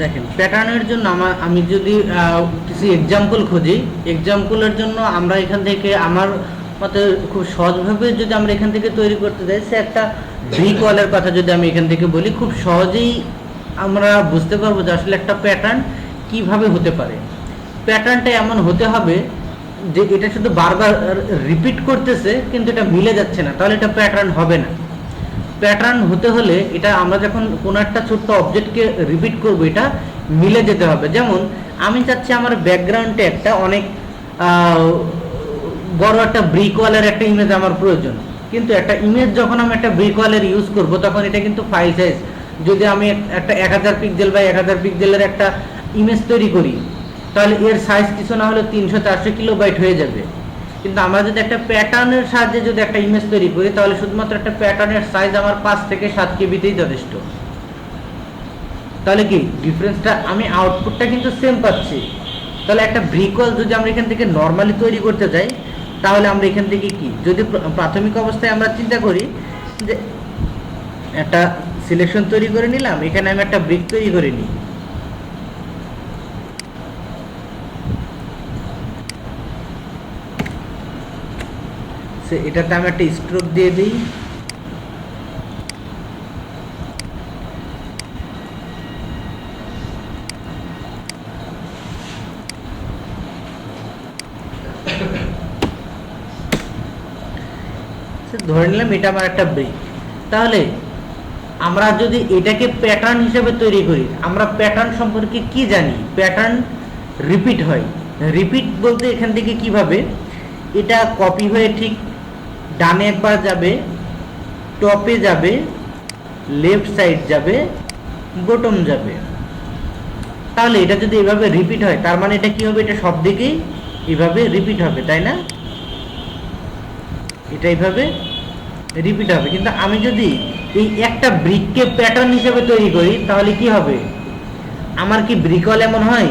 দেখেন প্যাটার্নের জন্য আমি যদি কিছু এক্সাম্পল খুঁজি, এক্সাম্পলের জন্য আমরা এখান থেকে আমার মতে খুব সহজভাবে যদি আমরা এখান থেকে তৈরি করতে যাই, সে একটা ব্রিক ওয়ালের কথা যদি আমি এখান থেকে বলি, খুব সহজেই আমরা বুঝতে পারবো যে আসলে একটা প্যাটার্ন কিভাবে হতে পারে। প্যাটার্নটা এমন হতে হবে যে এটা শুধু বারবার রিপিট করতেছে কিন্তু এটা মিলে যাচ্ছে না, তাহলে এটা প্যাটার্ন হবে না। প্যাটার্ন হতে হলে এটা আমরা যখন কোনো একটা ছোট্ট অবজেক্টকে রিপিট করব, এটা মিলে যেতে হবে। যেমন আমি চাচ্ছি আমার ব্যাকগ্রাউন্ডে একটা অনেক বড় একটা ব্রিক ওয়ালের একটা ইমেজ আমার প্রয়োজন, কিন্তু একটা ইমেজ যখন আমি একটা ব্রিক ওয়ালের ইউজ করব তখন এটা কিন্তু ফাইল সাইজ, যদি আমি একটা 1000 পিক্সেল বা 1000 পিক্সেলের একটা ইমেজ তৈরি করি তাহলে এর সাইজ কিছু না হলে 300-400 কিলোবাইট হয়ে যাবে। কিন্তু আমরা যদি একটা প্যাটার্নের সাহায্যে যদি একটা ইমেজ তৈরি করি তাহলে শুধুমাত্র একটা প্যাটার্নের সাইজ আমার 5 থেকে 7 কেবিতেই যথেষ্ট। তাহলে কি ডিফারেন্সটা, আমি আউটপুটটা কিন্তু সেম পাচ্ছি। তাহলে একটা ব্রিক ওয়াল যদি আমরা এখান থেকে নর্মালি তৈরি করতে যাই তাহলে আমরা এখান থেকে কি, যদি প্রাথমিক অবস্থায় আমরা চিন্তা করি যে একটা সিলেকশন তৈরি করে নিলাম, এখানে আমি একটা ব্রিক তৈরি করে নিই, এটাতে আমি একটা স্ট্রোক দিয়ে দিই, ধরে নিলাম এটা আমার একটা ব্রিক। তাহলে আমরা যদি এটাকে প্যাটার্ন হিসেবে তৈরি করি, আমরা প্যাটার্ন সম্পর্কে কি জানি? প্যাটার্ন রিপিট হয়। রিপিট বলতে এখান থেকে কিভাবে, এটা কপি হয়ে ঠিক ডানে একবার যাবে, টপে যাবে, লেফট সাইড যাবে, বটম যাবে। তাহলে এটা যদি এভাবে রিপিট হয় তার মানে এটা কি হবে, এটা সব দিকেই এভাবে রিপিট হবে, তাই না? এটা এইভাবে রিপিট হবে। কিন্তু আমি যদি এই একটা ব্রিককে প্যাটার্ন হিসেবে তৈরি করি তাহলে কি হবে? আমার কি ব্রিকল এমন হয়?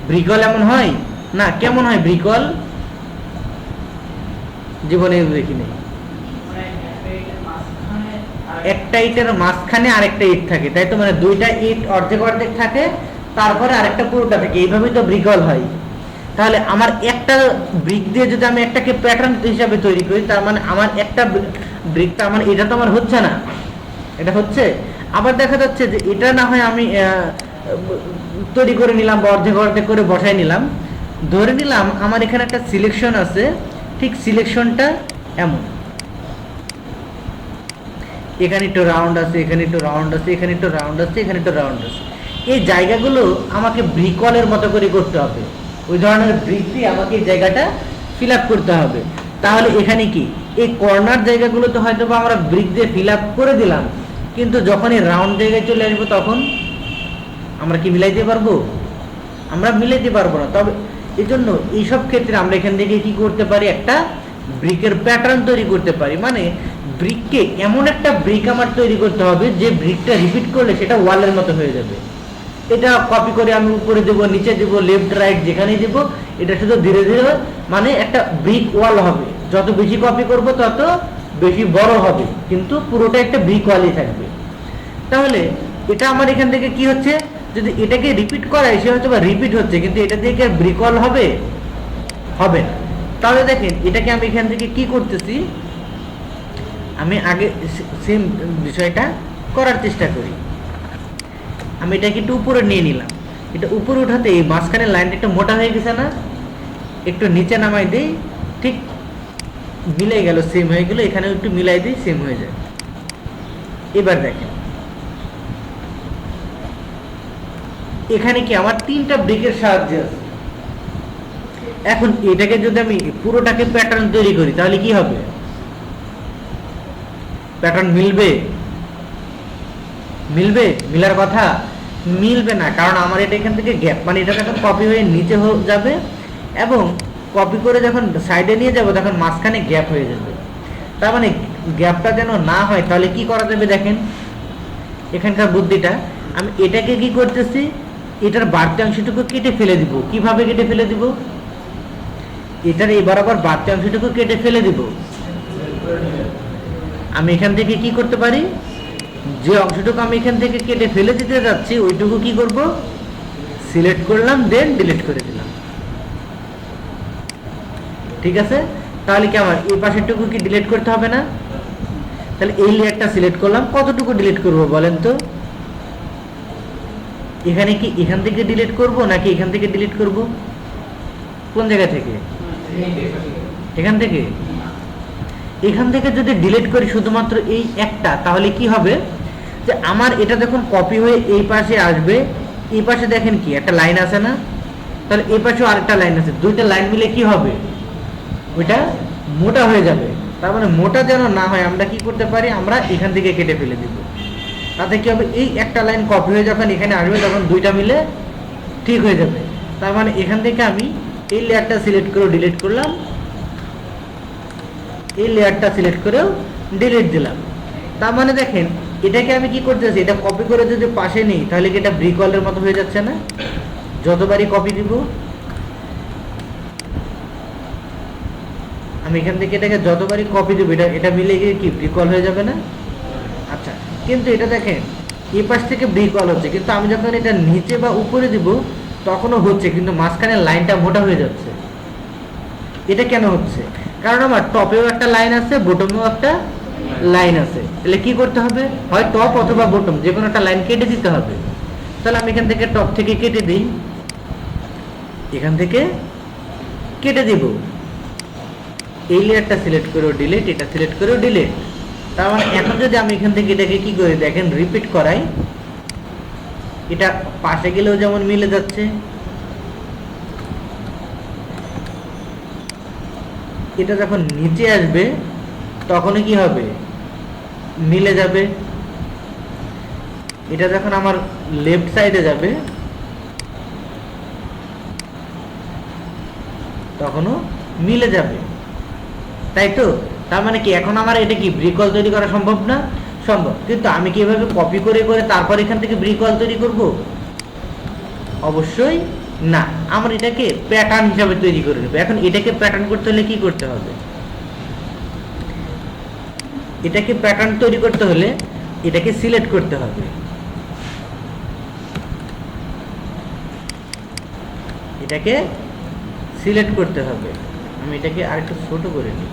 ব্রিকল এমন হয় না। কেমন হয় ব্রিকল? জীবনে দেখিনি। একটা ইটের মাঝখানে আরেকটা ইট থাকে, তাই তো? মানে দুইটা ইট অর্ধেক অর্ধেক থাকে, তারপরে আরেকটা পুরোটা থাকে, এইভাবেই তো ব্রিকল হয়। তাহলে আমার একটা ব্রিক দিয়ে যদি আমি একটাকে প্যাটার্ন হিসাবে তৈরি করি তার মানে আমার একটা ব্রিক, তার মানে এটা তো আমার হচ্ছে না, এটা হচ্ছে। আবার দেখা যাচ্ছে যে এটা না হয় আমি তৈরি করে নিলাম বা অর্ধেক অর্ধেক করে বসাই নিলাম, ধরে নিলাম আমার এখানে একটা সিলেকশন আছে, ঠিক সিলেকশনটা এমন, এখানে একটু রাউন্ড আছে, এখানে একটু রাউন্ড আছে, এখানে একটু রাউন্ড আছে, এখানে একটু রাউন্ড আছে। এই জায়গাগুলো আমাকে ব্রিকলের মতো করে করতে হবে, ওই ধরনের ব্রিক দিয়ে আমাকে এই জায়গাটা ফিল আপ করতে হবে। তাহলে এখানে কি এই কর্নার জায়গাগুলোতে হয়তো বা আমরা ব্রিক দিয়ে ফিল আপ করে দিলাম, কিন্তু যখন এই রাউন্ড জায়গায় চলে আসবো তখন আমরা কি মিলাইতে পারবো? আমরা মিলাইতে পারবো না। তবে এই জন্য এইসব ক্ষেত্রে আমরা এখান থেকে কি করতে পারি, একটা ব্রিকের প্যাটার্ন তৈরি করতে পারি। মানে ব্রিককে এমন একটা ব্রিক আমার তৈরি করতে হবে যে ব্রিকটা রিপিট করলে সেটা ওয়ালের মতো হয়ে যাবে। এটা কপি করে আমি উপরে দেবো, নিচে দেবো, লেফট রাইট যেখানেই দেবো, এটা শুধু ধীরে ধীরে মানে একটা ব্রিক ওয়াল হবে। যত বেশি কপি করব তত বেশি বড় হবে, কিন্তু পুরোটা একটা ব্রিক ওয়ালই থাকবে। তাহলে এটা আমার এখান থেকে কি হচ্ছে, যদি এটাকে রিপিট করাই সে হয়তো বা রিপিট হচ্ছে, কিন্তু এটা দিয়ে কি আর ব্রিক ওয়াল হবে? হবে না। তাহলে দেখেন এটাকে আমি এখান থেকে কি করতেছি, আমি আগে সেম বিষয়টা করার চেষ্টা করি। আমি এটাকে একটু উপরে নিয়ে নিলাম, এটা উপরে উঠাতে এই মাঝখানে লাইনটা একটু মোটা হয়ে গেছে না, একটু নিচে নামাই দিই, ঠিক মিলে গেল, সেম হয়ে গেল। এখানে একটু মিলাই দিই, সেম হয়ে যায়। এবার দেখেন এখানে কি আমার তিনটা ব্রিকের সাহায্যে আছে। এখন এটাকে যদি আমি পুরোটাকে প্যাটার্ন তৈরি করি তাহলে কি হবে? প্যাটার্ন মিলবে? মিলবে? মিলার কথা মিলবে না, কারণ আমার এটা এখান থেকে গ্যাপ, মানে এটা যখন কপি হয়ে নিচে যাবে এবং কপি করে যখন সাইডে নিয়ে যাব তখন মাঝখানে গ্যাপ হয়ে যাবে। তার মানে গ্যাপটা যেন না হয় তাহলে কি করা যাবে দেখেন এখানকার বুদ্ধিটা। আমি এটাকে কি করতেছি, এটার বাড়তি অংশটুকু কেটে ফেলে দিব। কিভাবে কেটে ফেলে দিব? এটার এই বরাবর বাড়তি অংশটুকু কেটে ফেলে দিব। আমি এখান থেকে কি করতে পারি, যে অংশটুকু আমি এখান থেকে কেটে ফেলে দিতে যাচ্ছি ওইটুকু কি করব, সিলেক্ট করলাম, দেন ডিলিট করে দিলাম। ঠিক আছে, তাহলে কি আমার এই পাশেরটুকু কি ডিলিট করতে হবে না? তাহলে এই লেয়ারটা সিলেক্ট করলাম, কতটুকু ডিলিট করব বলেন তো? এখানে কি এখান থেকে ডিলিট করব নাকি এখান থেকে ডিলিট করব? কোন জায়গা থেকে? এখান থেকে। এখান থেকে যদি ডিলিট করি শুধুমাত্র এই একটা, তাহলে কি হবে যে আমার এটা যখন কপি হয়ে এই পাশে আসবে, এই পাশে দেখেন কি একটা লাইন আছে না, তাহলে এই পাশেও আরেকটা লাইন আছে, দুইটা লাইন মিলে কি হবে, ওইটা মোটা হয়ে যাবে। তার মানে মোটা যেন না হয় আমরা কি করতে পারি, আমরা এখান থেকে কেটে ফেলে দিব। তাতে কি হবে, এই একটা লাইন কপি হয়ে যখন এখানে আসবে তখন দুইটা মিলে ঠিক হয়ে যাবে। তার মানে এখান থেকে আমি এই লেয়ারটা সিলেক্ট করে ডিলিট করলাম, এই লেয়ারটা সিলেক্ট করেও ডিলিট দিলাম। তার মানে দেখেন এটাকে আমি কি করতেছি, এটা কপি করে যদি পাশে নেই তাহলে কি এটা ব্রিক ওয়ালের মতো হয়ে যাচ্ছে না? যতবারই কপি দিব আমি এখান থেকে, এটাকে যতবারই কপি দেবো এটা মিলে গিয়ে কি ব্রিক ওয়াল হয়ে যাবে না? আচ্ছা, কিন্তু এটা দেখেন এই পাশ থেকে ব্রিক ওয়াল হচ্ছে, কিন্তু আমি যখন এটা নিচে বা উপরে দিব তখনও হচ্ছে, কিন্তু মাঝখানে লাইনটা মোটা হয়ে যাচ্ছে। এটা কেন হচ্ছে? কারণ আমার টপেও একটা লাইন আছে, বটমেও একটা লাইন আছে। তাহলে কি করতে হবে, হয় টপ অথবা বটম যে কোনো একটা লাইন কেটে দিতে হবে। তাহলে আমি এখান থেকে টপ থেকে কেটে দিই, এখান থেকে কেটে দিব, এই লেয়ারটা সিলেক্ট করেও ডিলিট, এটা সিলেক্ট করেও ডিলিট। তার মানে এখন যদি আমি এখান থেকে এটাকে কি করি দেখেন, রিপিট করাই, এটা পাশে গেলেও যেমন মিলে যাচ্ছে, এটা যখন নিচে আসবে তখনই কি হবে, মিলে যাবে। এটা যখন আমার লেফট সাইডে যাবে তখনও মিলে যাবে, তাই তো? তার মানে কি এখন আমার এটা কি ব্রিক ওয়াল তৈরি করা সম্ভব না? সম্ভব। কিন্তু আমি কি এভাবে কপি করে করে তারপর এখান থেকে ব্রিক ওয়াল তৈরি করব? অবশ্যই না। আমরা এটাকে প্যাটার্ন হিসাবে তৈরি করে নেব। এখন এটাকে প্যাটার্ন করতে হলে কি করতে হবে, এটাকে প্যাটার্ন তৈরি করতে হলে এটাকে সিলেক্ট করতে হবে, এটাকে সিলেক্ট করতে হবে। আমি এটাকে আরেকটু ছোট করে নিই,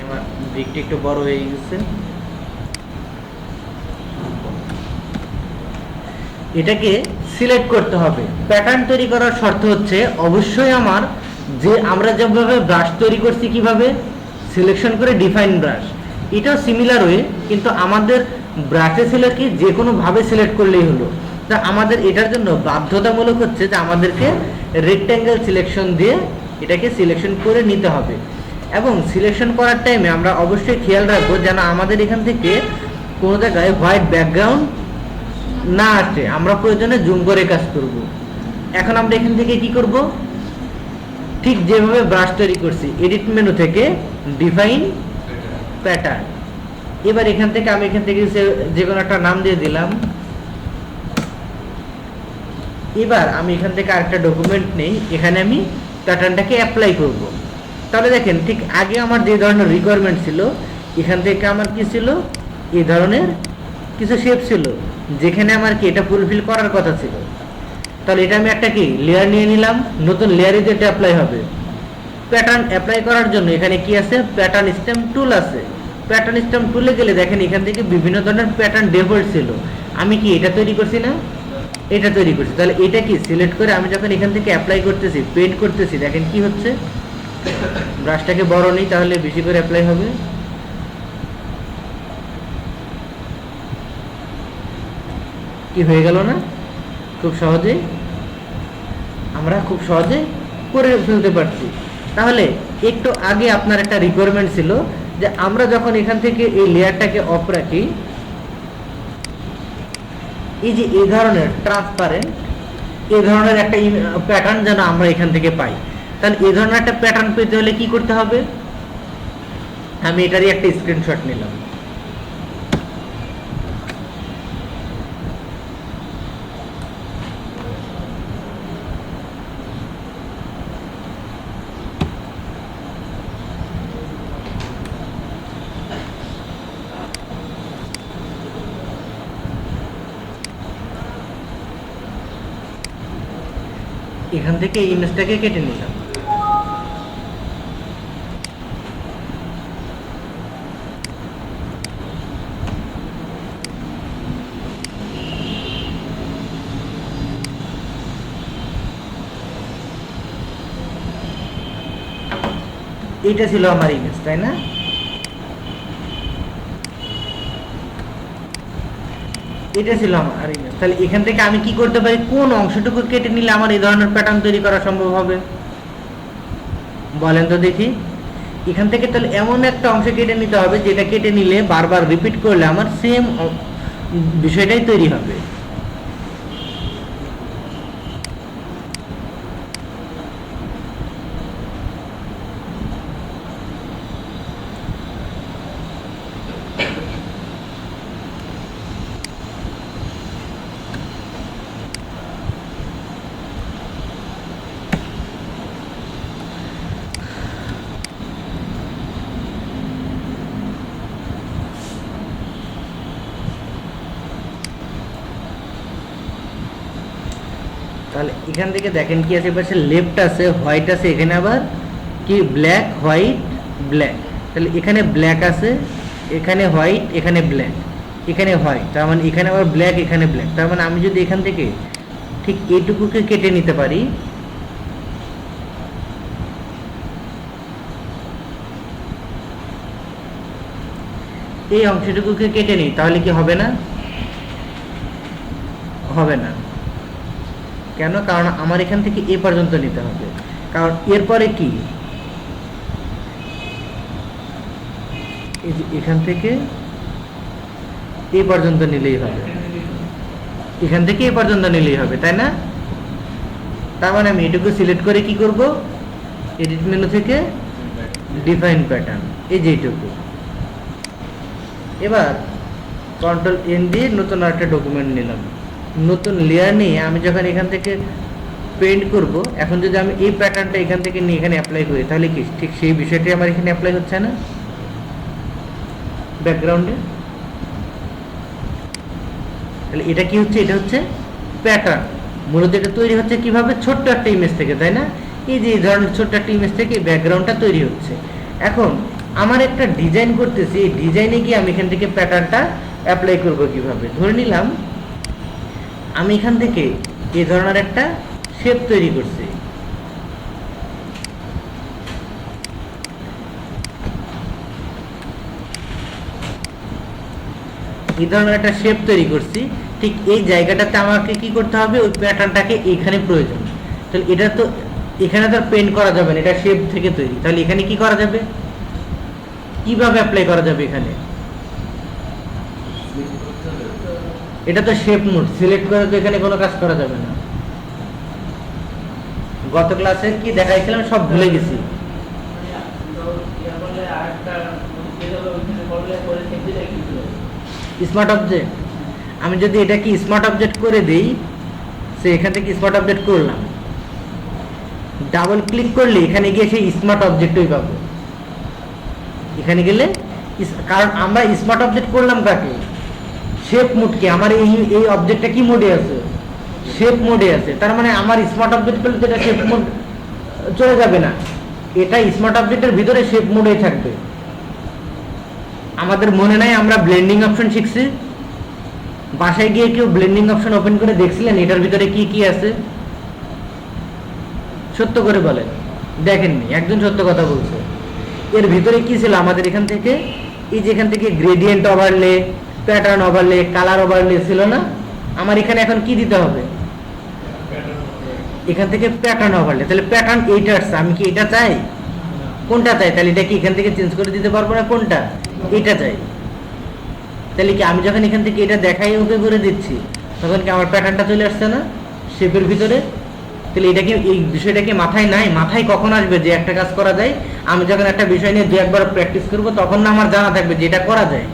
আমার ব্রিকটা একটু বড় হয়ে গেছে। এটাকে সিলেক্ট করতে হবে। প্যাটার্ন তৈরি করার শর্ত হচ্ছে অবশ্যই আমার যে আমরা যেভাবে ব্রাশ তৈরি করছি, কিভাবে সিলেকশন করে ডিফাইন ব্রাশ, এটাও সিমিলার ওয়ে, কিন্তু আমাদের ব্রাশে ছিল কি যে কোনো ভাবে সিলেক্ট করলেই হলো। তা আমাদের এটার জন্য বাধ্যতামূলক হচ্ছে যে আমাদেরকে রেক্ট্যাঙ্গেল সিলেকশন দিয়ে এটাকে সিলেকশন করে নিতে হবে। এবং সিলেকশন করার টাইমে আমরা অবশ্যই খেয়াল রাখবো যেন আমাদের এখান থেকে কোনো জায়গায় হোয়াইট ব্যাকগ্রাউন্ড না আসে, আমরা প্রয়োজনে জুম করে কাজ করব। এখন আমরা এখান থেকে কি করব, ঠিক যেভাবে ব্রাশ তৈরি করছি এডিট মেনু থেকে ডিফাইন প্যাটার্ন, এবার এখান থেকে আমি এখান থেকে যে কোনো একটা নাম দিয়ে দিলাম। এবার আমি এখান থেকে আরেকটা ডকুমেন্ট নেই, এখানে আমি প্যাটার্নটাকে অ্যাপ্লাই করব। তাহলে দেখেন ঠিক আগে আমার যে ধরনের রিকোয়ারমেন্ট ছিল, এখান থেকে আমার কি ছিল, এই ধরনের কিছু শেপ ছিল যেখানে আমার কি এটা ফুলফিল করার কথা ছিল। তাহলে এটা আমি একটা কি লেয়ার নিয়ে নিলাম, নতুন লেয়ারে যেটা অ্যাপ্লাই হবে। প্যাটার্ন অ্যাপ্লাই করার জন্য এখানে কি আছে, প্যাটার্ন স্ট্যাম্প টুল আছে। প্যাটার্ন স্ট্যাম্প টুলে গেলে দেখেন এখান থেকে বিভিন্ন ধরনের প্যাটার্ন ডিফল্ট ছিল। আমি কি এটা তৈরি করছি না, এটা তৈরি করছি। তাহলে এটা কি সিলেক্ট করে আমি যখন এখান থেকে অ্যাপ্লাই করতেছি, পেন্ট করতেছি, দেখেন কি হচ্ছে, ব্রাশটাকে বড় নেই তাহলে বেশি করে অ্যাপ্লাই হবে। কি হয়ে গেল না, খুব সহজে আমরা খুব সহজে করে ফেলতে পারছি। তাহলে একটু আগে আপনার একটা রিকোয়ারমেন্ট ছিল যে আমরা যখন এখান থেকে এই লেয়ারটাকে অফ রাখি, এই যে এই ধরনের ট্রান্সপারেন্ট এই ধরনের একটা প্যাটার্ন যেন আমরা এখান থেকে পাই। তাহলে এই ধরনের একটা প্যাটার্ন পেতে হলে কি করতে হবে, আমি এটারই একটা স্ক্রিনশট নিলাম। এখান থেকে এই ইমেজটাকে কেটে নিলাম। এটা ছিল আমার ইমেজ, তাই না? এটা ছিল আমার ইমেজ। তাহলে এখান থেকে আমি কি করতে পারি, কোন অংশটুকু কেটে নিলে আমার এই ধরনের প্যাটার্ন তৈরি করা সম্ভব হবে বলেন তো দেখি। এখান থেকে তাহলে এমন একটা অংশ কেটে নিতে হবে যেটা কেটে নিলে বারবার রিপিট করলে আমার সেম বিষয়টাই তৈরি হবে। তাহলে এখান থেকে দেখেন কি আছে, পাশে লেফট আছে, হোয়াইট আছে, এখানে আবার কি ব্ল্যাক হোয়াইট ব্ল্যাক। তাহলে এখানে ব্ল্যাক আছে, এখানে হোয়াইট, এখানে ব্ল্যাক, এখানে হোয়াইট, তার মানে এখানে আবার ব্ল্যাক, এখানে ব্ল্যাক। তার মানে আমি যদি এখান থেকে ঠিক এইটুকুকে কেটে নিতে পারি, এই অংশটুকুকে কেটে নিই, তাহলে কি হবে না? হবে না। কেন? কারণ আমার এখান থেকে এ পর্যন্ত নিতে হবে। কারণ এরপরে কি, এখান থেকে এ পর্যন্ত নিলেই হবে, এখান থেকে এ পর্যন্ত নিলেই হবে, তাই না? তার মানে আমি এটুকু সিলেক্ট করে কি করব, এডিট মেনু থেকে ডিফাইন প্যাটার্ন, এই যে এইটুকু। এবার কন্ট্রোল এন দিয়ে নতুন একটা ডকুমেন্ট নিলাম, নতুন লেয়ার নিয়ে আমি যখন এখান থেকে পেন্ট করব, এখন যদি আমি এই প্যাটার্নটা এখান থেকে নিয়ে এখানে অ্যাপ্লাই করি, তাহলে কি ঠিক সেই বিষয়টি আমার এখানে অ্যাপ্লাই হচ্ছে না ব্যাকগ্রাউন্ডে? তাহলে এটা কি হচ্ছে, এটা হচ্ছে প্যাটার্ন। মূলত এটা তৈরি হচ্ছে কিভাবে, ছোট্ট একটা ইমেজ থেকে, তাই না? এই যে এই ধরনের ছোট্ট একটা ইমেজ থেকে ব্যাকগ্রাউন্ডটা তৈরি হচ্ছে। এখন আমার একটা ডিজাইন করতেছি, এই ডিজাইনে গিয়ে আমি এখান থেকে প্যাটার্নটা অ্যাপ্লাই করব কিভাবে। ধরে নিলাম আমি এখান থেকে এই ধরনের একটা শেপ তৈরি করছি, এই ধরনের একটা শেপ তৈরি করছি। ঠিক এই জায়গাটাতে আমাকে কি করতে হবে, ওই প্যাটার্নটাকে এখানে প্রয়োজন। তাহলে এটা তো এখানে তো পেন্ট করা যাবে না, এটা শেপ থেকে তৈরি। তাহলে এখানে কি করা যাবে, কিভাবে অ্যাপ্লাই করা যাবে এখানে? এটা তো শেপ মোড, সিলেক্ট করে তো এখানে কোনো কাজ করা যাবে না। গত ক্লাসে কি দেখাইছিলাম সব ভুলে গেছি। স্মার্ট অবজেক্ট, আমি যদি এটা কি স্মার্ট অবজেক্ট করে দেই, সে এখান থেকে স্মার্ট অবজেক্ট করলাম, ডাবল ক্লিক করলে এখানে গিয়ে সেই স্মার্ট অবজেক্টই পাবো। এখানে গেলে, কারণ আমরা স্মার্ট অবজেক্ট করলাম কাকে, শেপ মোডকে। আমার এই অবজেক্টটা কি মোডে আছে, শেপ মোডে আছে। তার মানে আমার স্মার্ট অবজেক্ট করলে যেটা শেপ মোড চলে যাবে না, এটা স্মার্ট অবজেক্টের ভিতরে শেপ মোডে থাকবে। আমাদের মনে নাই আমরা ব্লেন্ডিং অপশন শিখছি, বাসায় গিয়ে কেউ ব্লেন্ডিং অপশন ওপেন করে দেখছিলেন এটার ভিতরে কি কি আছে? সত্য করে বলেন, দেখেননি? একজন সত্য কথা বলছে। এর ভিতরে কি ছিল আমাদের এখান থেকে, এই যে এখান থেকে gradient overlay, pattern overlay, colour overlay ছিল না? আমার এখানে এখন কি দিতে হবে, এখান থেকে প্যাটার্ন ওভারলে। তাহলে প্যাটার্ন এইটা আসছে, আমি কি এটা চাই? কোনটা চাই? তাহলে এটা কি এখান থেকে চেঞ্জ করে দিতে পারবো না? কোনটা? এটা চাই। তাহলে কি আমি যখন এখান থেকে এটা দেখাই ওকে করে দিচ্ছি, তখন কি আমার প্যাটার্নটা চলে আসছে না শেপের ভিতরে? তাহলে এটা কি, এই বিষয়টা কি মাথায় নাই? মাথায় কখন আসবে যে একটা কাজ করা যায়? আমি যখন একটা বিষয় নিয়ে দু একবার প্র্যাকটিস করবো, তখন না আমার জানা থাকবে যে এটা করা যায়।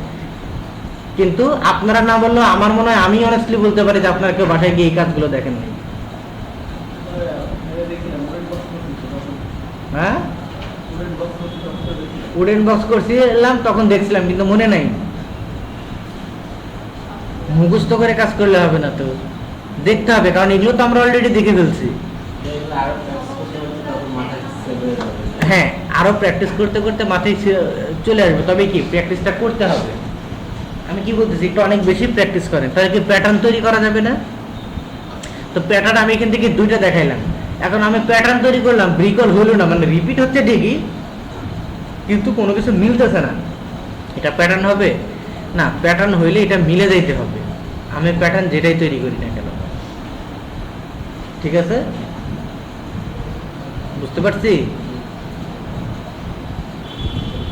কিন্তু আপনারা না বললেও আমার মনে হয়, আমি অনেস্টলি বলতে পারি যে আপনারা কেউ বাসায় গিয়ে এই কাজগুলো দেখেন নাই। হ্যাঁ, উডেন বক্স করছিলাম তখন দেখছিলাম, কিন্তু মনে নাই। মুখস্থ করে কাজ করলে হবে না, তো দেখতে হবে, কারণ এগুলো তো আমরা অলরেডি দেখে ফেলছি। হ্যাঁ, আরো প্র্যাকটিস করতে করতে মাথায় চলে আসবে, তবে কি প্র্যাকটিসটা করতে হবে। আমি কি বলতেছি, একটু অনেক বেশি প্র্যাকটিস করেন, তাহলে কি প্যাটার্ন তৈরি করা যাবে না? তো প্যাটার্ন আমি এখান থেকে দুইটা দেখাইলাম, এখন আমি প্যাটার্ন তৈরি করলাম, ব্রিকল হলো না, মানে রিপিট হচ্ছে ঠিকই কিন্তু কোনো কিছু মিলতেছে না, এটা প্যাটার্ন হবে না? প্যাটার্ন হইলে এটা মিলে যাইতে হবে, আমি প্যাটার্ন যেটাই তৈরি করি না কেন। ঠিক আছে, বুঝতে পারছি?